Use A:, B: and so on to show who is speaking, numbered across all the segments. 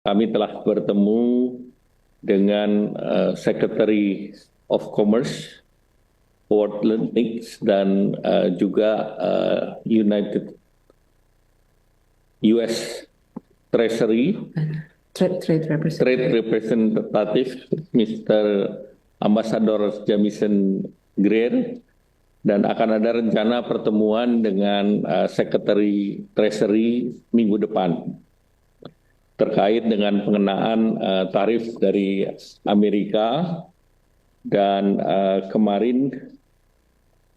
A: kami telah bertemu dengan Secretary of Commerce Howard Lutnick dan juga United US Treasury
B: Trade
A: Representative Mr. Ambassador Jamison Greer, dan akan ada rencana pertemuan dengan Secretary Treasury minggu depan terkait dengan pengenaan tarif dari Amerika. Dan kemarin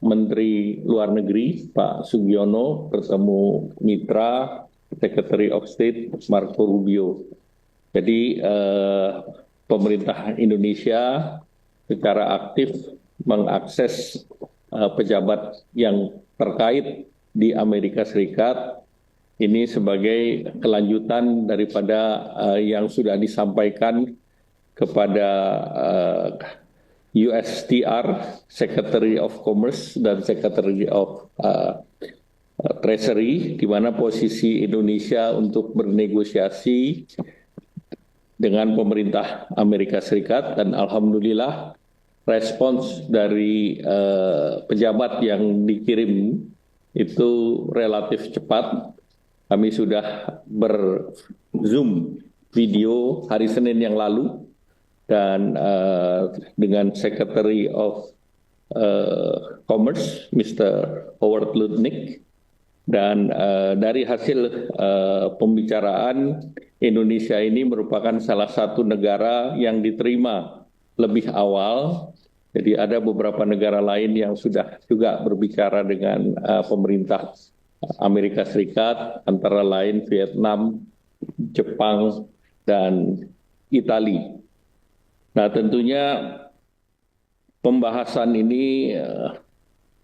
A: Menteri Luar Negeri Pak Sugiono bertemu mitra Secretary of State Marco Rubio. Jadi pemerintah Indonesia secara aktif mengakses pejabat yang terkait di Amerika Serikat ini sebagai kelanjutan daripada yang sudah disampaikan kepada USTR, Secretary of Commerce dan Secretary of Treasury, di mana posisi Indonesia untuk bernegosiasi dengan pemerintah Amerika Serikat, dan alhamdulillah respons dari pejabat yang dikirim itu relatif cepat. Kami sudah ber-zoom video hari Senin yang lalu dan dengan Secretary of Commerce Mr. Howard Lutnick, dan dari hasil pembicaraan, Indonesia ini merupakan salah satu negara yang diterima lebih awal. Jadi ada beberapa negara lain yang sudah juga berbicara dengan pemerintah Amerika Serikat, antara lain Vietnam, Jepang, dan Italia. Nah, tentunya pembahasan ini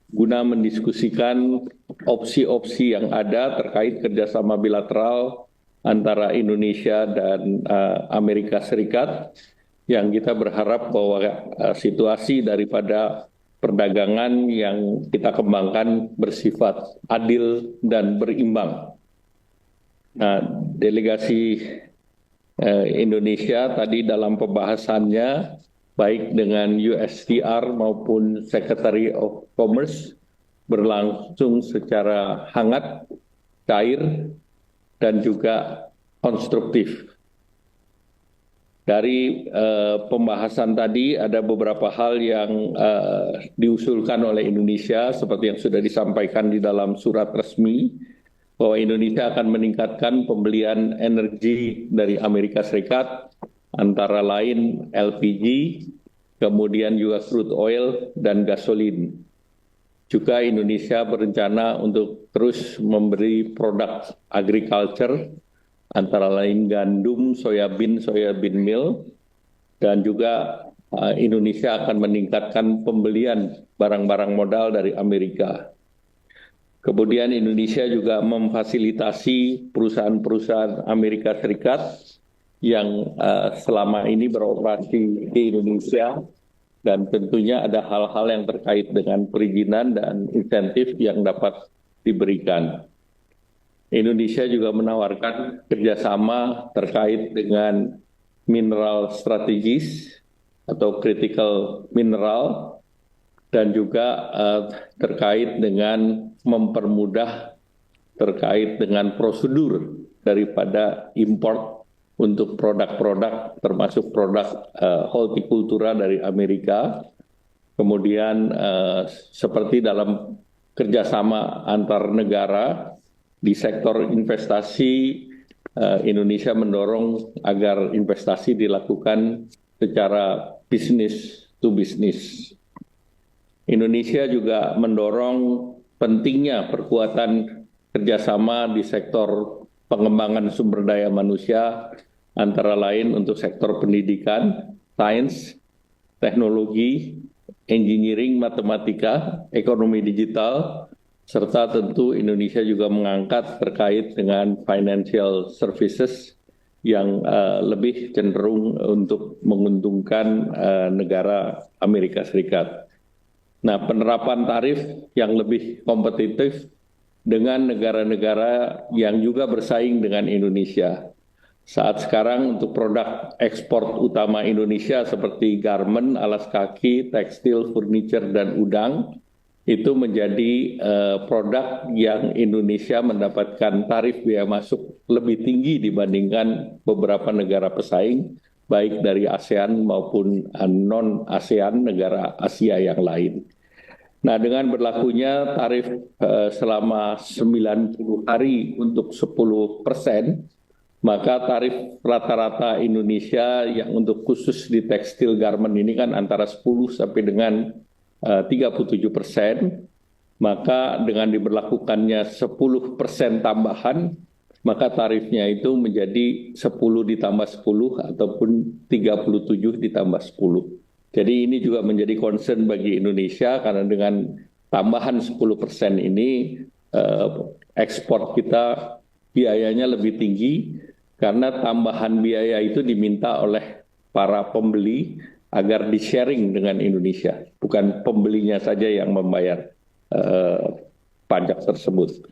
A: guna mendiskusikan opsi-opsi yang ada terkait kerjasama bilateral antara Indonesia dan Amerika Serikat, yang kita berharap bahwa situasi daripada perdagangan yang kita kembangkan bersifat adil dan berimbang. Nah, delegasi Indonesia tadi dalam pembahasannya baik dengan USTR maupun Secretary of Commerce berlangsung secara hangat, cair, dan juga konstruktif. Dari pembahasan tadi ada beberapa hal yang diusulkan oleh Indonesia seperti yang sudah disampaikan di dalam surat resmi, bahwa Indonesia akan meningkatkan pembelian energi dari Amerika Serikat, antara lain LPG, kemudian juga crude oil dan gasolin. Juga Indonesia berencana untuk terus memberi produk agriculture, antara lain gandum, soybean meal, dan juga Indonesia akan meningkatkan pembelian barang-barang modal dari Amerika. Kemudian Indonesia juga memfasilitasi perusahaan-perusahaan Amerika Serikat yang selama ini beroperasi di Indonesia, dan tentunya ada hal-hal yang terkait dengan perizinan dan insentif yang dapat diberikan. Indonesia juga menawarkan kerjasama terkait dengan mineral strategis atau critical mineral, dan juga terkait dengan mempermudah terkait dengan prosedur daripada import untuk produk-produk termasuk produk hortikultura dari Amerika. Kemudian seperti dalam kerjasama antar negara di sektor investasi, Indonesia mendorong agar investasi dilakukan secara business to business. Indonesia juga mendorong pentingnya perkuatan kerjasama di sektor pengembangan sumber daya manusia, antara lain untuk sektor pendidikan, sains, teknologi, engineering, matematika, ekonomi digital, serta tentu Indonesia juga mengangkat terkait dengan financial services yang lebih cenderung untuk menguntungkan negara Amerika Serikat. Nah, penerapan tarif yang lebih kompetitif dengan negara-negara yang juga bersaing dengan Indonesia. Saat sekarang untuk produk ekspor utama Indonesia seperti garment, alas kaki, tekstil, furniture, dan udang, itu menjadi produk yang Indonesia mendapatkan tarif biaya masuk lebih tinggi dibandingkan beberapa negara pesaing, baik dari ASEAN maupun non-ASEAN negara Asia yang lain. Nah, dengan berlakunya tarif selama 90 hari untuk 10%, maka tarif rata-rata Indonesia yang untuk khusus di tekstil garment ini kan antara 10 sampai dengan 37%, maka dengan diberlakukannya 10% tambahan, maka tarifnya itu menjadi 10 ditambah 10 ataupun 37 ditambah 10. Jadi ini juga menjadi concern bagi Indonesia karena dengan tambahan 10% ini ekspor kita biayanya lebih tinggi karena tambahan biaya itu diminta oleh para pembeli agar di-sharing dengan Indonesia, bukan pembelinya saja yang membayar pajak tersebut.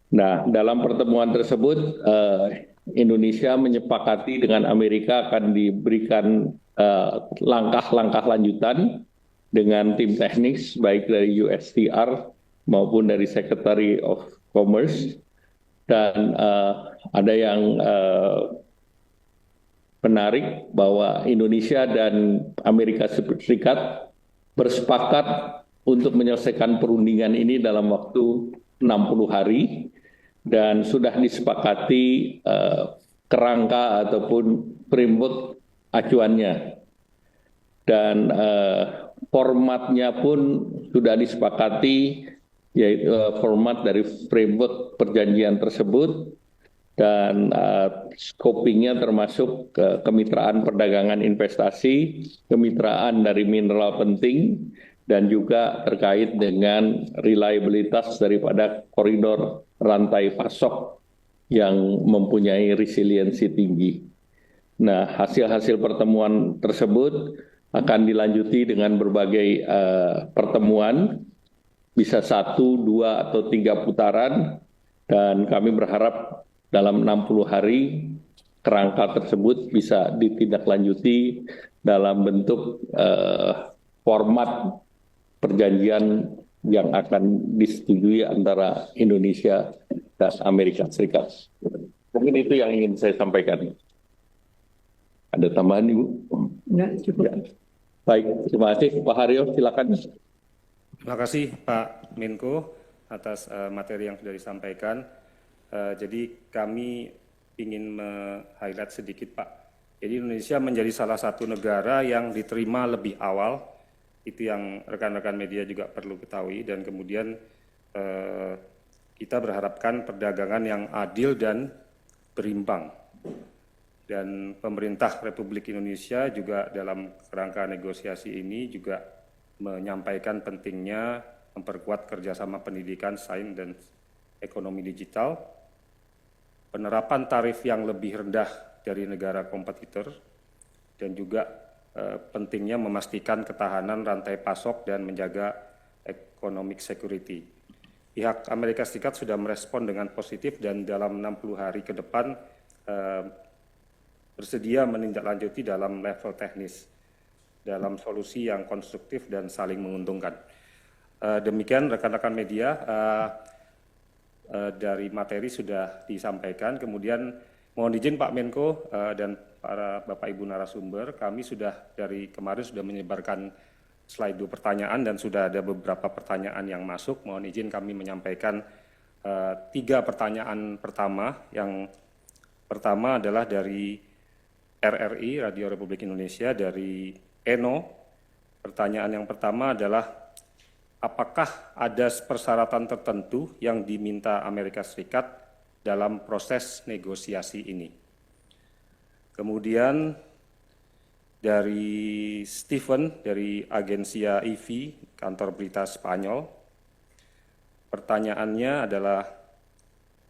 A: Nah, dalam pertemuan tersebut, Indonesia menyepakati dengan Amerika akan diberikan langkah-langkah lanjutan dengan tim teknis, baik dari USTR maupun dari Secretary of Commerce. Dan ada yang menarik bahwa Indonesia dan Amerika Serikat bersepakat untuk menyelesaikan perundingan ini dalam waktu 60 hari dan sudah disepakati kerangka ataupun framework acuannya. Dan formatnya pun sudah disepakati, yaitu format dari framework perjanjian tersebut, dan scopingnya termasuk kemitraan perdagangan investasi, kemitraan dari mineral penting, dan juga terkait dengan reliabilitas daripada koridor rantai pasok yang mempunyai resiliensi tinggi. Nah, hasil-hasil pertemuan tersebut akan dilanjuti dengan berbagai pertemuan, bisa 1, 2, atau 3 putaran, dan kami berharap dalam 60 hari kerangka tersebut bisa ditindaklanjuti dalam bentuk format perjanjian yang akan disetujui antara Indonesia dan Amerika Serikat. Mungkin itu yang ingin saya sampaikan. Ada tambahan, Ibu?
B: Enggak, cukup.
A: Ya. Baik, terima kasih. Pak Haryo, silakan.
C: Terima kasih Pak Menko atas materi yang sudah disampaikan. Jadi kami ingin highlight sedikit Pak. Jadi Indonesia menjadi salah satu negara yang diterima lebih awal, itu yang rekan-rekan media juga perlu ketahui, dan kemudian kita berharapkan perdagangan yang adil dan berimbang. Dan pemerintah Republik Indonesia juga dalam kerangka negosiasi ini juga menyampaikan pentingnya memperkuat kerjasama pendidikan, sains, dan ekonomi digital, penerapan tarif yang lebih rendah dari negara kompetitor, dan juga pentingnya memastikan ketahanan rantai pasok dan menjaga economic security. Pihak Amerika Serikat sudah merespon dengan positif dan dalam 60 hari ke depan bersedia menindaklanjuti dalam level teknis dalam solusi yang konstruktif dan saling menguntungkan. Demikian rekan-rekan media, dari materi sudah disampaikan. Kemudian mohon izin Pak Menko dan para Bapak Ibu narasumber, kami sudah dari kemarin sudah menyebarkan slide pertanyaan dan sudah ada beberapa pertanyaan yang masuk. Mohon izin kami menyampaikan 3 pertanyaan pertama. Yang pertama adalah dari RRI, Radio Republik Indonesia, dari Eno. Pertanyaan yang pertama adalah, apakah ada persyaratan tertentu yang diminta Amerika Serikat dalam proses negosiasi ini? Kemudian dari Steven, dari Agencia EV, kantor berita Spanyol. Pertanyaannya adalah,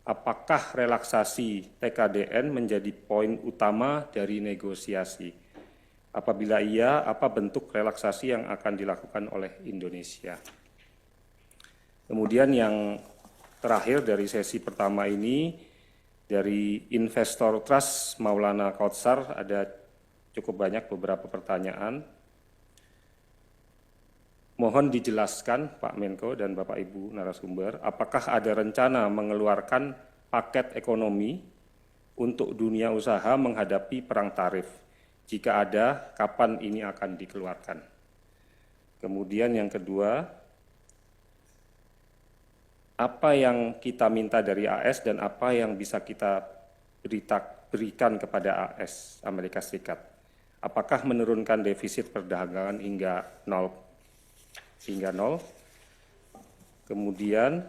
C: apakah relaksasi TKDN menjadi poin utama dari negosiasi? Apabila iya, apa bentuk relaksasi yang akan dilakukan oleh Indonesia? Kemudian yang terakhir dari sesi pertama ini, Dari investor trust Maulana Kautsar ada cukup banyak beberapa pertanyaan. Mohon dijelaskan Pak Menko dan Bapak Ibu narasumber, apakah ada rencana mengeluarkan paket ekonomi untuk dunia usaha menghadapi perang tarif? Jika ada, kapan ini akan dikeluarkan? Kemudian yang kedua, apa yang kita minta dari AS dan apa yang bisa kita berikan kepada AS, Amerika Serikat? Apakah menurunkan defisit perdagangan hingga nol? Kemudian,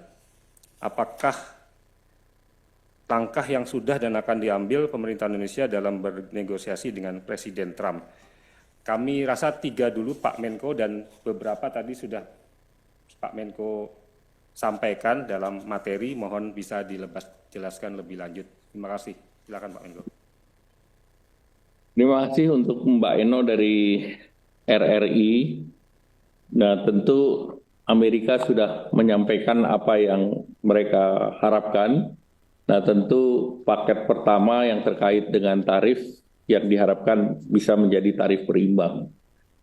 C: apakah langkah yang sudah dan akan diambil pemerintah Indonesia dalam bernegosiasi dengan Presiden Trump? Kami rasa 3 dulu Pak Menko, dan beberapa tadi sudah Pak Menko sampaikan dalam materi, mohon bisa jelaskan lebih lanjut. Terima kasih. Silakan Pak Menko.
A: Terima kasih untuk Mbak Eno dari RRI. Nah, tentu Amerika sudah menyampaikan apa yang mereka harapkan. Nah, tentu paket pertama yang terkait dengan tarif yang diharapkan bisa menjadi tarif berimbang.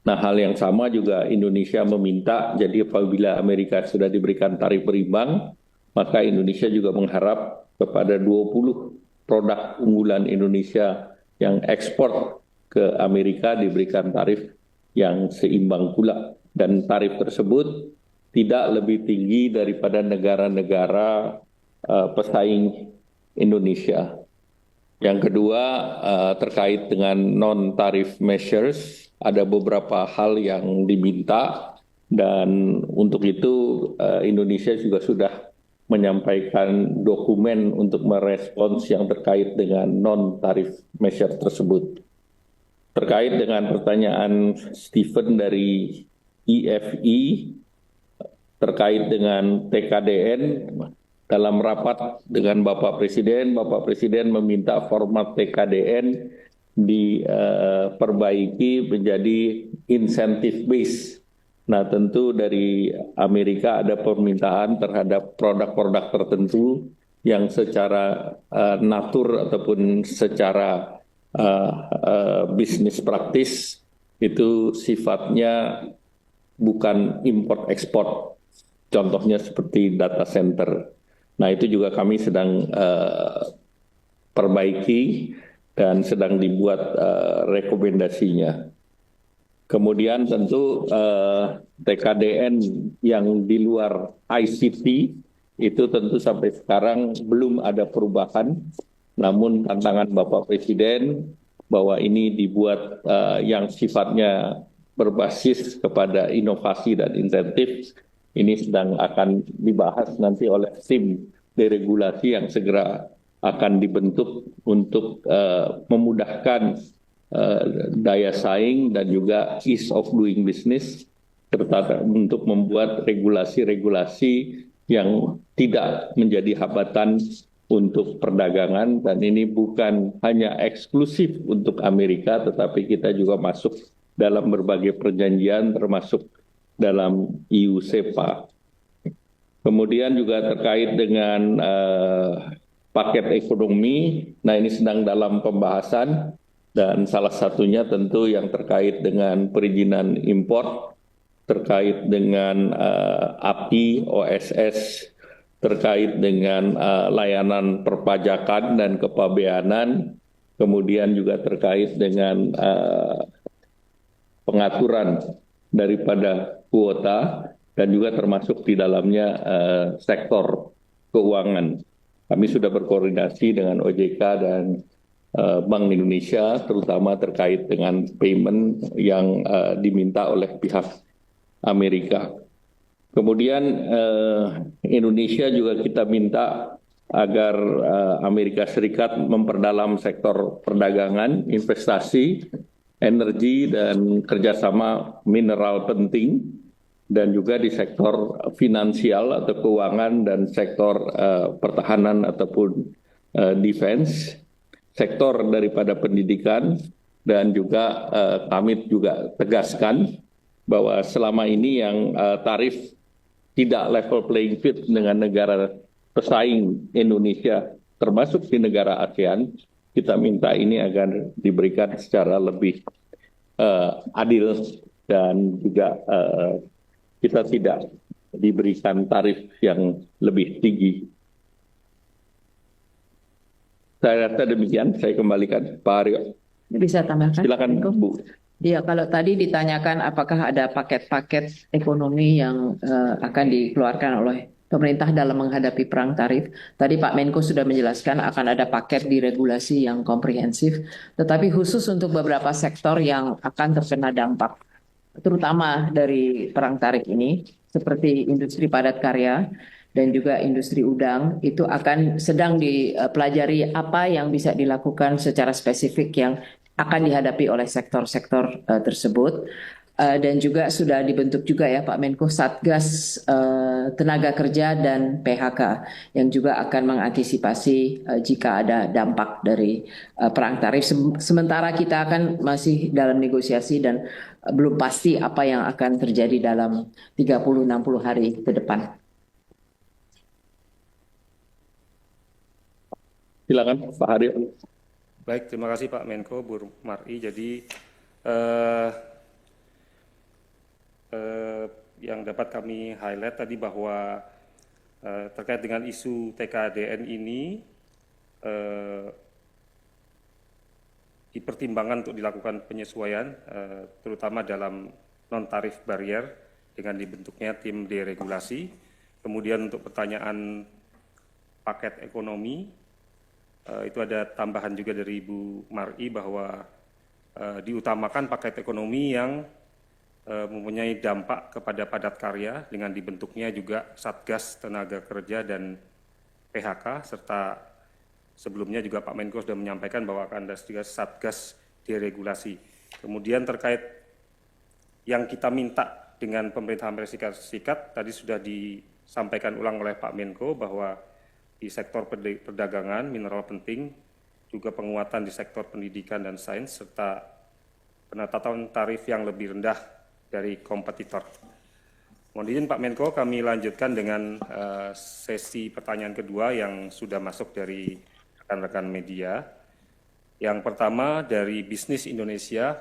A: Nah, hal yang sama juga Indonesia meminta, jadi apabila Amerika sudah diberikan tarif berimbang, maka Indonesia juga mengharap kepada 20 produk unggulan Indonesia yang ekspor ke Amerika diberikan tarif yang seimbang pula. Dan tarif tersebut tidak lebih tinggi daripada negara-negara pesaing Indonesia. Yang kedua, terkait dengan non-tarif measures, ada beberapa hal yang diminta, dan untuk itu Indonesia juga sudah menyampaikan dokumen untuk merespons yang terkait dengan non-tarif measure tersebut. Terkait dengan pertanyaan Stephen dari IFI, terkait dengan TKDN, dalam rapat dengan Bapak Presiden meminta format TKDN diperbaiki menjadi incentive base. Nah, tentu dari Amerika ada permintaan terhadap produk-produk tertentu yang secara natur ataupun secara bisnis praktis itu sifatnya bukan import ekspor. Contohnya seperti data center. Nah, itu juga kami sedang perbaiki dan sedang dibuat rekomendasinya. Kemudian tentu TKDN yang di luar ICT itu tentu sampai sekarang belum ada perubahan. Namun tantangan Bapak Presiden bahwa ini dibuat yang sifatnya berbasis kepada inovasi dan insentif, ini sedang akan dibahas nanti oleh tim deregulasi yang segera akan dibentuk untuk memudahkan daya saing dan juga ease of doing business, serta untuk membuat regulasi-regulasi yang tidak menjadi hambatan untuk perdagangan. Dan ini bukan hanya eksklusif untuk Amerika, tetapi kita juga masuk dalam berbagai perjanjian termasuk dalam EU-SEPA. Kemudian juga terkait dengan paket ekonomi, nah ini sedang dalam pembahasan, dan salah satunya tentu yang terkait dengan perizinan impor, terkait dengan API, OSS, terkait dengan layanan perpajakan dan kepabeanan, kemudian juga terkait dengan pengaturan daripada kuota, dan juga termasuk di dalamnya sektor keuangan. Kami sudah berkoordinasi dengan OJK dan Bank Indonesia, terutama terkait dengan payment yang diminta oleh pihak Amerika. Kemudian Indonesia juga kita minta agar Amerika Serikat memperdalam sektor perdagangan, investasi, energi, dan kerjasama mineral penting, dan juga di sektor finansial atau keuangan dan sektor pertahanan ataupun defense, sektor daripada pendidikan, dan juga kami juga tegaskan bahwa selama ini yang tarif tidak level playing field dengan negara pesaing Indonesia, termasuk di negara ASEAN, kita minta ini agar diberikan secara lebih adil dan juga kita tidak diberikan tarif yang lebih tinggi. Saya rasa demikian, saya kembalikan Pak Aryo.
B: Bisa tambahkan?
A: Silakan Bu.
B: Ya, kalau tadi ditanyakan apakah ada paket-paket ekonomi yang akan dikeluarkan oleh pemerintah dalam menghadapi perang tarif. Tadi Pak Menko sudah menjelaskan akan ada paket diregulasi yang komprehensif, tetapi khusus untuk beberapa sektor yang akan terkena dampak, terutama dari perang tarif ini, seperti industri padat karya dan juga industri udang, itu akan sedang dipelajari apa yang bisa dilakukan secara spesifik yang akan dihadapi oleh sektor-sektor tersebut. Dan juga sudah dibentuk juga ya Pak Menko Satgas Tenaga Kerja dan PHK yang juga akan mengantisipasi jika ada dampak dari perang tarif. Sementara kita akan masih dalam negosiasi dan belum pasti apa yang akan terjadi dalam 30-60 hari ke depan.
A: Silakan Pak Haryo.
C: Baik, terima kasih Pak Menko, Bu Mar'i. Jadi yang dapat kami highlight tadi bahwa terkait dengan isu TKDN ini dipertimbangkan untuk dilakukan penyesuaian, terutama dalam non-tarif barrier dengan dibentuknya tim deregulasi. Kemudian untuk pertanyaan paket ekonomi, itu ada tambahan juga dari Bu Mar'i bahwa diutamakan paket ekonomi yang mempunyai dampak kepada padat karya dengan dibentuknya juga Satgas Tenaga Kerja dan PHK, serta sebelumnya juga Pak Menko sudah menyampaikan bahwa akan ada juga Satgas deregulasi. Kemudian terkait yang kita minta dengan pemerintah Amerika Serikat, tadi sudah disampaikan ulang oleh Pak Menko bahwa di sektor perdagangan mineral penting, juga penguatan di sektor pendidikan dan sains, serta penetapan tarif yang lebih rendah dari kompetitor. Mohon izin Pak Menko, kami lanjutkan dengan sesi pertanyaan kedua yang sudah masuk dari rekan-rekan media. Yang pertama dari Bisnis Indonesia,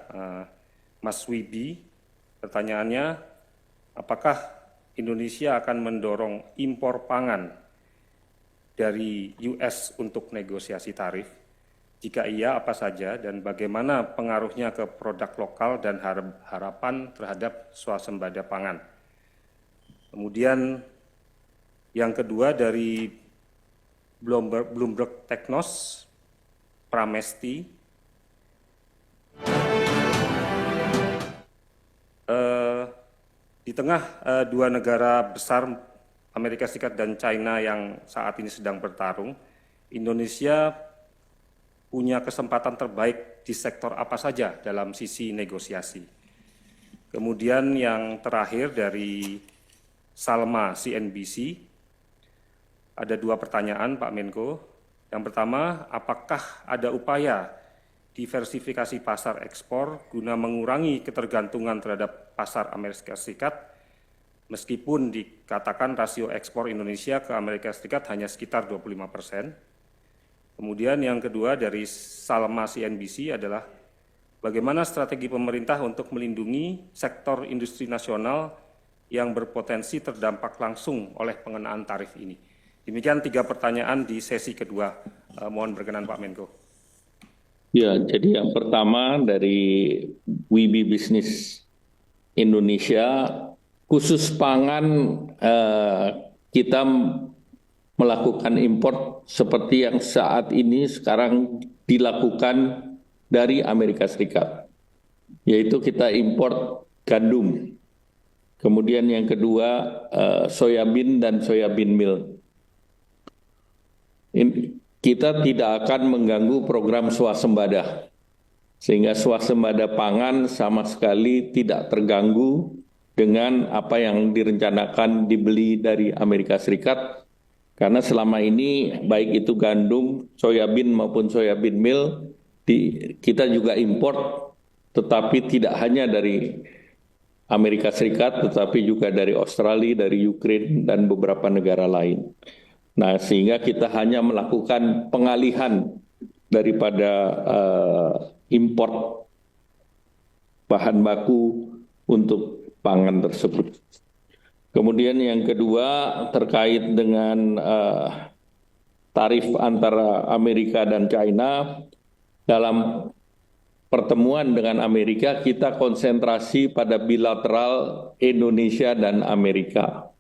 C: Mas Wibi, pertanyaannya, apakah Indonesia akan mendorong impor pangan dari US untuk negosiasi tarif? Jika iya, apa saja dan bagaimana pengaruhnya ke produk lokal dan harapan terhadap swasembada pangan? Kemudian yang kedua dari Bloomberg Technos, Pramesti. Di tengah dua negara besar, Amerika Serikat dan China yang saat ini sedang bertarung, Indonesia punya kesempatan terbaik di sektor apa saja dalam sisi negosiasi. Kemudian yang terakhir dari Salma CNBC, ada dua pertanyaan Pak Menko. Yang pertama, apakah ada upaya diversifikasi pasar ekspor guna mengurangi ketergantungan terhadap pasar Amerika Serikat, meskipun dikatakan rasio ekspor Indonesia ke Amerika Serikat hanya sekitar 25%. Kemudian yang kedua dari Salma CNBC adalah bagaimana strategi pemerintah untuk melindungi sektor industri nasional yang berpotensi terdampak langsung oleh pengenaan tarif ini. Demikian tiga pertanyaan di sesi kedua. Mohon berkenan Pak Menko.
A: Ya, jadi yang pertama dari Wibi Bisnis Indonesia, khusus pangan kita melakukan impor seperti yang saat ini sekarang dilakukan dari Amerika Serikat, yaitu kita impor gandum. Kemudian yang kedua soyabin dan soyabin meal. Kita tidak akan mengganggu program swasembada, sehingga swasembada pangan sama sekali tidak terganggu dengan apa yang direncanakan dibeli dari Amerika Serikat. Karena selama ini baik itu gandum, soyabin maupun soyabin meal kita juga import, tetapi tidak hanya dari Amerika Serikat, tetapi juga dari Australia, dari Ukraina dan beberapa negara lain. Nah, sehingga kita hanya melakukan pengalihan daripada import bahan baku untuk pangan tersebut. Kemudian yang kedua terkait dengan tarif antara Amerika dan China. Dalam pertemuan dengan Amerika, kita konsentrasi pada bilateral Indonesia dan Amerika.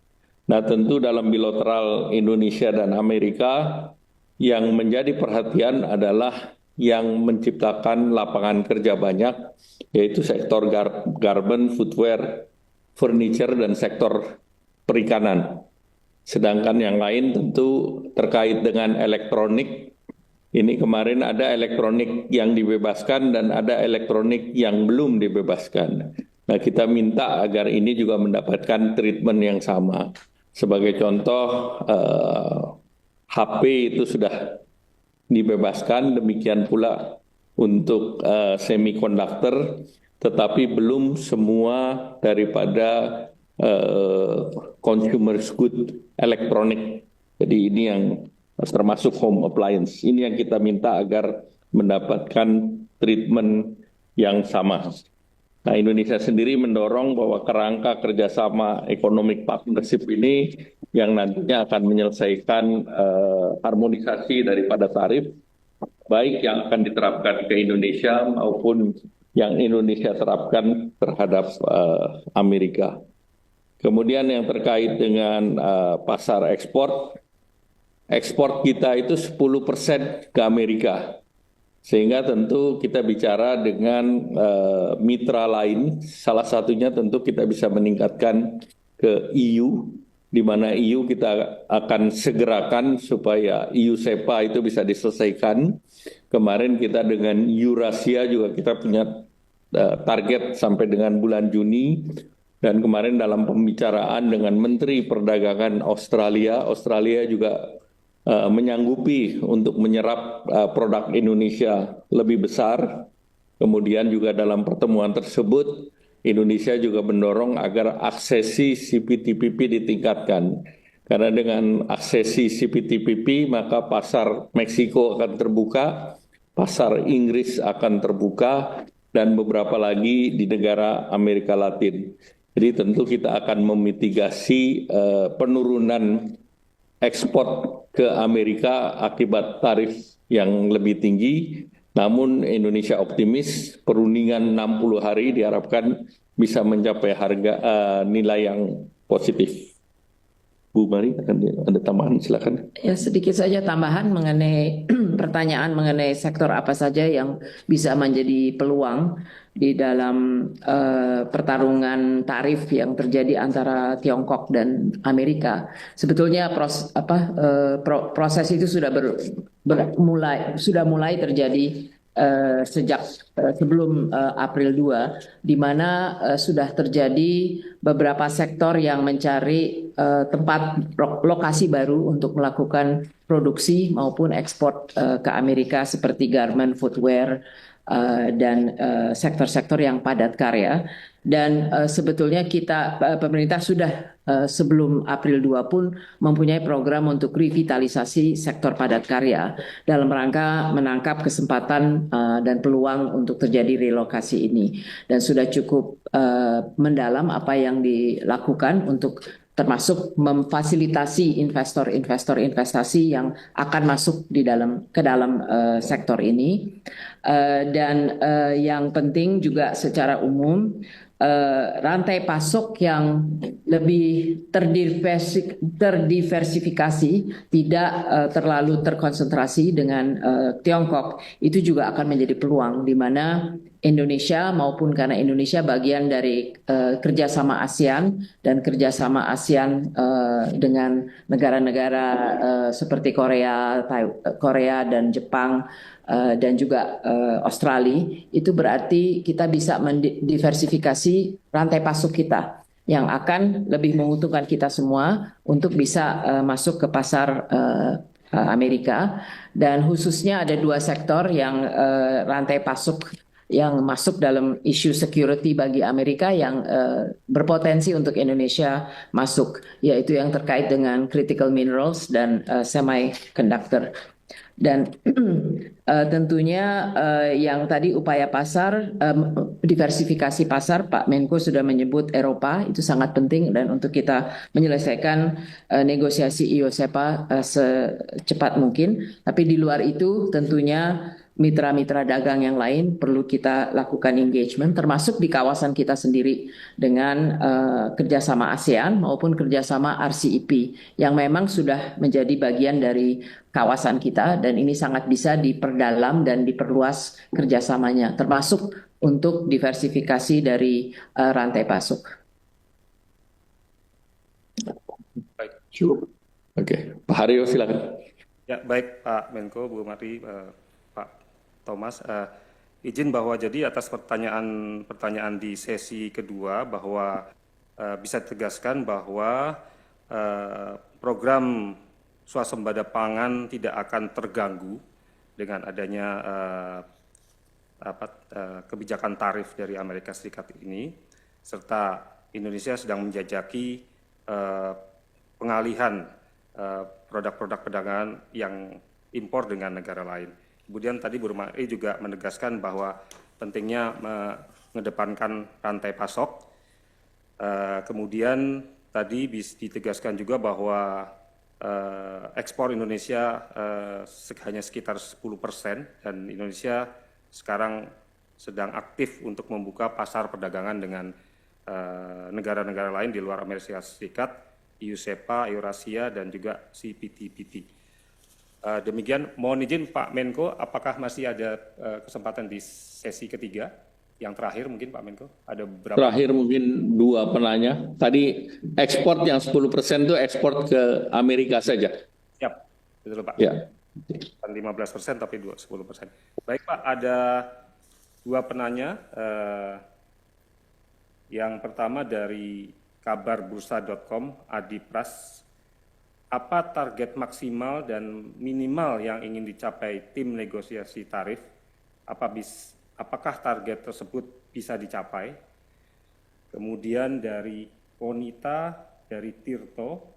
A: Nah, tentu dalam bilateral Indonesia dan Amerika, yang menjadi perhatian adalah yang menciptakan lapangan kerja banyak, yaitu sektor garment, footwear, furniture, dan sektor perikanan. Sedangkan yang lain tentu terkait dengan elektronik. Ini kemarin ada elektronik yang dibebaskan dan ada elektronik yang belum dibebaskan. Nah, kita minta agar ini juga mendapatkan treatment yang sama. Sebagai contoh, HP itu sudah dibebaskan, demikian pula untuk semiconductor, tetapi belum semua daripada consumer good elektronik. Jadi ini yang termasuk home appliance. Ini yang kita minta agar mendapatkan treatment yang sama. Nah, Indonesia sendiri mendorong bahwa kerangka kerjasama economic partnership ini yang nantinya akan menyelesaikan harmonisasi daripada tarif, baik yang akan diterapkan ke Indonesia maupun yang Indonesia terapkan terhadap Amerika. Kemudian yang terkait dengan pasar ekspor kita itu 10% ke Amerika. Sehingga tentu kita bicara dengan mitra lain, salah satunya tentu kita bisa meningkatkan ke EU, di mana EU kita akan segerakan supaya EU SEPA itu bisa diselesaikan. Kemarin kita dengan Eurasia juga kita punya target sampai dengan bulan Juni. Dan kemarin dalam pembicaraan dengan Menteri Perdagangan Australia juga menyanggupi untuk menyerap produk Indonesia lebih besar. Kemudian juga dalam pertemuan tersebut, Indonesia juga mendorong agar aksesi CPTPP ditingkatkan. Karena dengan aksesi CPTPP, maka pasar Meksiko akan terbuka, pasar Inggris akan terbuka, dan beberapa lagi di negara Amerika Latin. Jadi tentu kita akan memitigasi penurunan ekspor ke Amerika akibat tarif yang lebih tinggi. Namun Indonesia optimis perundingan 60 hari diharapkan bisa mencapai harga nilai yang positif. Bu Mari, ada tambahan, silakan.
B: Ya, sedikit saja tambahan mengenai pertanyaan mengenai sektor apa saja yang bisa menjadi peluang di dalam pertarungan tarif yang terjadi antara Tiongkok dan Amerika. Sebetulnya proses itu sudah mulai terjadi sejak sebelum April 2, di mana sudah terjadi beberapa sektor yang mencari tempat lokasi baru untuk melakukan produksi maupun ekspor ke Amerika seperti garment, footwear, dan sektor-sektor yang padat karya. Dan sebetulnya pemerintah sudah sebelum April 2 pun mempunyai program untuk revitalisasi sektor padat karya dalam rangka menangkap kesempatan dan peluang untuk terjadi relokasi ini. Dan sudah cukup mendalam apa yang dilakukan untuk termasuk memfasilitasi investor-investor investasi yang akan masuk ke dalam sektor ini. Dan yang penting juga secara umum, rantai pasok yang lebih terdiversifikasi, tidak terlalu terkonsentrasi dengan Tiongkok, itu juga akan menjadi peluang di mana Indonesia, maupun karena Indonesia bagian dari kerjasama ASEAN dan kerjasama ASEAN dengan negara-negara seperti Korea dan Jepang, dan juga Australia, itu berarti kita bisa mendiversifikasi rantai pasok kita yang akan lebih menguntungkan kita semua untuk bisa masuk ke pasar Amerika. Dan khususnya ada dua sektor yang rantai pasok yang masuk dalam isu security bagi Amerika yang berpotensi untuk Indonesia masuk, yaitu yang terkait dengan critical minerals dan semiconductor. Dan tentunya yang tadi upaya pasar, diversifikasi pasar, Pak Menko sudah menyebut Eropa, itu sangat penting dan untuk kita menyelesaikan negosiasi IOSEPA secepat mungkin. Tapi di luar itu tentunya mitra-mitra dagang yang lain perlu kita lakukan engagement, termasuk di kawasan kita sendiri dengan kerjasama ASEAN maupun kerjasama RCEP yang memang sudah menjadi bagian dari kawasan kita dan ini sangat bisa diperdalam dan diperluas kerjasamanya, termasuk untuk diversifikasi dari rantai pasok.
C: Baik.
A: Oke, Pak Haryo silakan.
C: Ya, baik Pak Menko, Bu Mari, Pak Thomas, izin bahwa jadi atas pertanyaan di sesi kedua bahwa bisa ditegaskan bahwa program swasembada pangan tidak akan terganggu dengan adanya kebijakan tarif dari Amerika Serikat ini, serta Indonesia sedang menjajaki pengalihan produk-produk perdagangan yang impor dengan negara lain. Kemudian tadi Bu Mari juga menegaskan bahwa pentingnya mengedepankan rantai pasok. Kemudian tadi ditegaskan juga bahwa ekspor Indonesia hanya sekitar 10% dan Indonesia sekarang sedang aktif untuk membuka pasar perdagangan dengan negara-negara lain di luar Amerika Serikat, IUSEPA, Eurasia, dan juga CPTPP. Demikian, mohon izin Pak Menko, apakah masih ada kesempatan di sesi ketiga? Yang terakhir mungkin Pak Menko, ada berapa?
A: Terakhir mungkin dua penanya. Tadi ekspor yang 10% itu ekspor ke Amerika saja.
C: Siap, betul Pak.
A: Ya.
C: Bukan 15% tapi 10%. Baik Pak, ada dua penanya. Yang pertama dari kabarbursa.com, Adi Pras. Apa target maksimal dan minimal yang ingin dicapai tim negosiasi tarif? Apakah target tersebut bisa dicapai? Kemudian dari Konita, dari Tirto,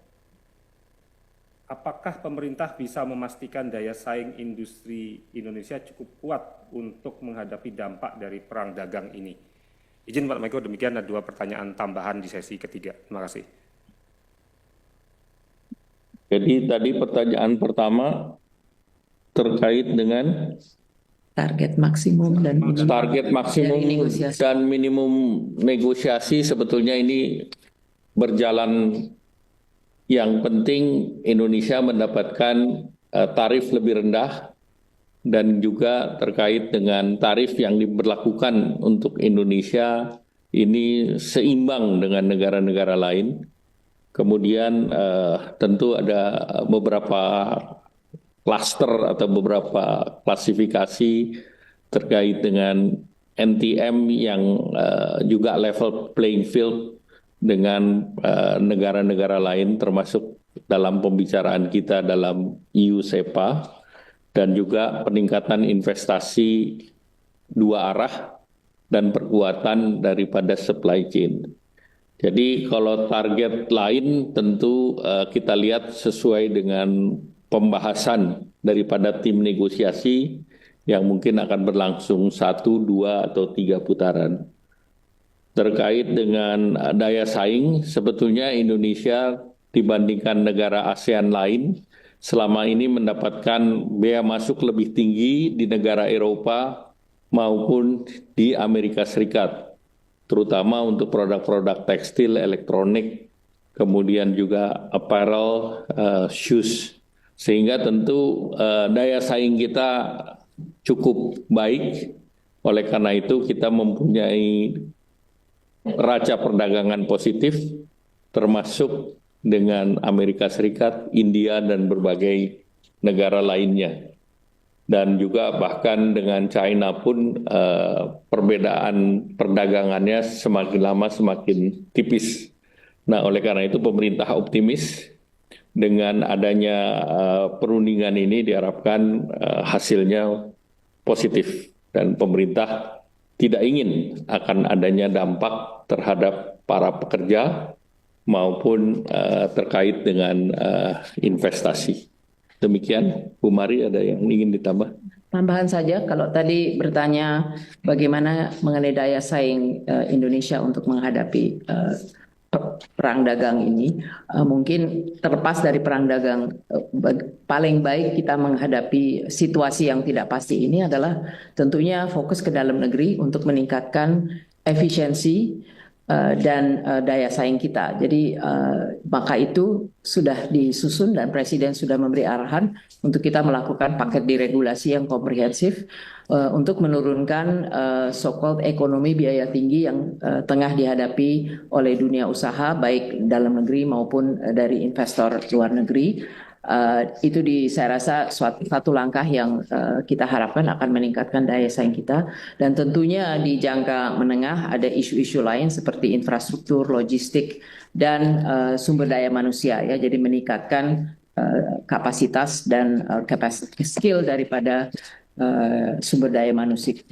C: apakah pemerintah bisa memastikan daya saing industri Indonesia cukup kuat untuk menghadapi dampak dari perang dagang ini? Izin Pak Menko, demikian ada dua pertanyaan tambahan di sesi ketiga. Terima kasih.
A: Jadi tadi pertanyaan pertama terkait dengan
B: target maksimum dan minimum,
A: target maksimum dan minimum negosiasi. Sebetulnya ini berjalan. Yang penting Indonesia mendapatkan tarif lebih rendah dan juga terkait dengan tarif yang diberlakukan untuk Indonesia ini seimbang dengan negara-negara lain. Kemudian tentu ada beberapa klaster atau beberapa klasifikasi terkait dengan NTM yang juga level playing field dengan negara-negara lain termasuk dalam pembicaraan kita dalam IUSEPA dan juga peningkatan investasi dua arah dan perkuatan daripada supply chain. Jadi kalau target lain tentu kita lihat sesuai dengan pembahasan daripada tim negosiasi yang mungkin akan berlangsung 1, 2, atau 3 putaran. Terkait dengan daya saing, sebetulnya Indonesia dibandingkan negara ASEAN lain selama ini mendapatkan bea masuk lebih tinggi di negara Eropa maupun di Amerika Serikat, terutama untuk produk-produk tekstil, elektronik, kemudian juga apparel, shoes. Sehingga tentu daya saing kita cukup baik, oleh karena itu kita mempunyai raca perdagangan positif, termasuk dengan Amerika Serikat, India, dan berbagai negara lainnya. Dan juga bahkan dengan China pun perbedaan perdagangannya semakin lama semakin tipis. Nah, oleh karena itu pemerintah optimis dengan adanya perundingan ini diharapkan hasilnya positif dan pemerintah tidak ingin akan adanya dampak terhadap para pekerja maupun terkait dengan investasi. Demikian, Bu Mari, ada yang ingin ditambah?
B: Tambahan saja, kalau tadi bertanya bagaimana mengenai daya saing Indonesia untuk menghadapi perang dagang ini, mungkin terlepas dari perang dagang, paling baik kita menghadapi situasi yang tidak pasti ini adalah tentunya fokus ke dalam negeri untuk meningkatkan efisiensi dan daya saing kita. Jadi maka itu sudah disusun dan Presiden sudah memberi arahan untuk kita melakukan paket deregulasi yang komprehensif untuk menurunkan so-called ekonomi biaya tinggi yang tengah dihadapi oleh dunia usaha baik dalam negeri maupun dari investor luar negeri. Itu saya rasa satu langkah yang kita harapkan akan meningkatkan daya saing kita, dan tentunya di jangka menengah ada isu-isu lain seperti infrastruktur, logistik, dan sumber daya manusia ya, jadi meningkatkan kapasitas dan skill daripada sumber daya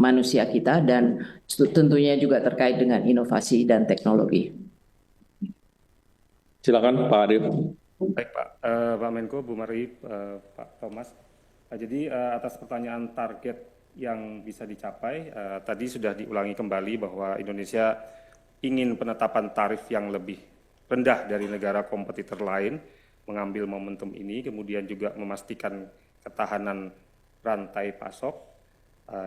B: manusia kita, dan tentunya juga terkait dengan inovasi dan teknologi.
A: Silakan Pak Arif.
C: Baik Pak Menko, Bu Mari, Pak Thomas. Jadi atas pertanyaan target yang bisa dicapai, tadi sudah diulangi kembali bahwa Indonesia ingin penetapan tarif yang lebih rendah dari negara kompetitor lain, mengambil momentum ini, kemudian juga memastikan ketahanan rantai pasok,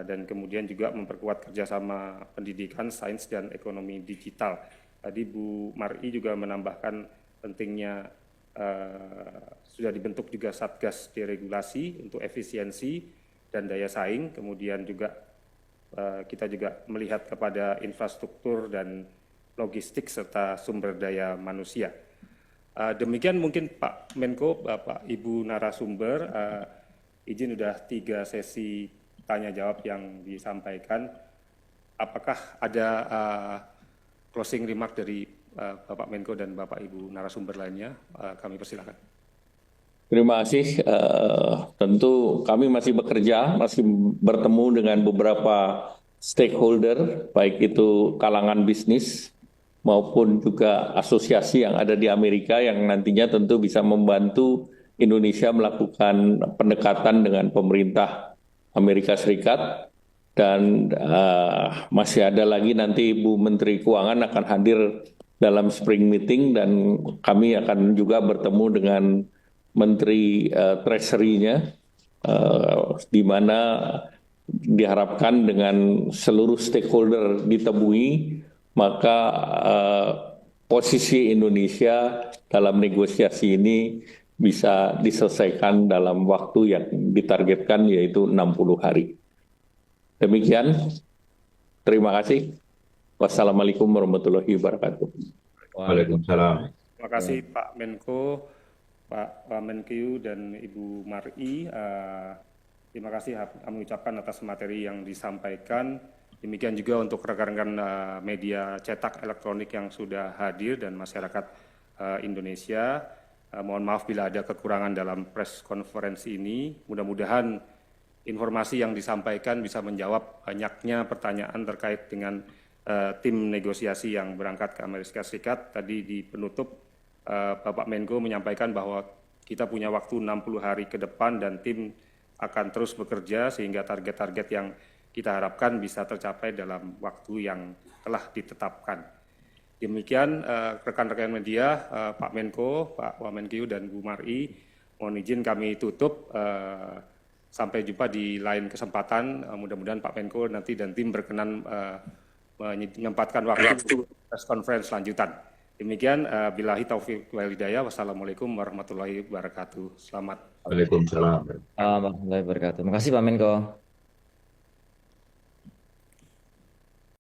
C: dan kemudian juga memperkuat kerjasama pendidikan, sains, dan ekonomi digital. Tadi Bu Mari juga menambahkan pentingnya sudah dibentuk juga Satgas Deregulasi untuk efisiensi dan daya saing, kemudian juga kita juga melihat kepada infrastruktur dan logistik serta sumber daya manusia. Demikian mungkin Pak Menko, Bapak Ibu narasumber, izin sudah 3 sesi tanya jawab yang disampaikan. Apakah ada closing remark dari Bapak Menko dan Bapak Ibu narasumber lainnya? Kami persilakan.
A: Terima kasih. Tentu kami masih bekerja, masih bertemu dengan beberapa stakeholder, baik itu kalangan bisnis maupun juga asosiasi yang ada di Amerika yang nantinya tentu bisa membantu Indonesia melakukan pendekatan dengan pemerintah Amerika Serikat. Dan masih ada lagi nanti Bu Menteri Keuangan akan hadir dalam spring meeting, dan kami akan juga bertemu dengan Menteri Treasury-nya, di mana diharapkan dengan seluruh stakeholder ditemui, maka posisi Indonesia dalam negosiasi ini bisa diselesaikan dalam waktu yang ditargetkan, yaitu 60 hari. Demikian, terima kasih. Wassalamualaikum warahmatullahi wabarakatuh.
D: Waalaikumsalam.
C: Terima kasih Pak Menko, Pak Menkyu, dan Ibu Mari. Terima kasih kami ucapkan atas materi yang disampaikan. Demikian juga untuk rekan-rekan media cetak elektronik yang sudah hadir dan masyarakat Indonesia. Mohon maaf bila ada kekurangan dalam press conference ini. Mudah-mudahan informasi yang disampaikan bisa menjawab banyaknya pertanyaan terkait dengan tim negosiasi yang berangkat ke Amerika Serikat. Tadi di penutup Bapak Menko menyampaikan bahwa kita punya waktu 60 hari ke depan dan tim akan terus bekerja sehingga target-target yang kita harapkan bisa tercapai dalam waktu yang telah ditetapkan. Demikian rekan-rekan media, Pak Menko, Pak Wamenkyu, dan Bu Mari, mohon izin kami tutup. Sampai jumpa di lain kesempatan. Mudah-mudahan Pak Menko nanti dan tim berkenan menyempatkan waktu press conference lanjutan. Demikian, billahi taufiq wal hidayah. Wassalamualaikum warahmatullahi wabarakatuh. Selamat.
D: Waalaikumsalam.
E: Warahmatullahi wabarakatuh. Terima kasih Pak Menko.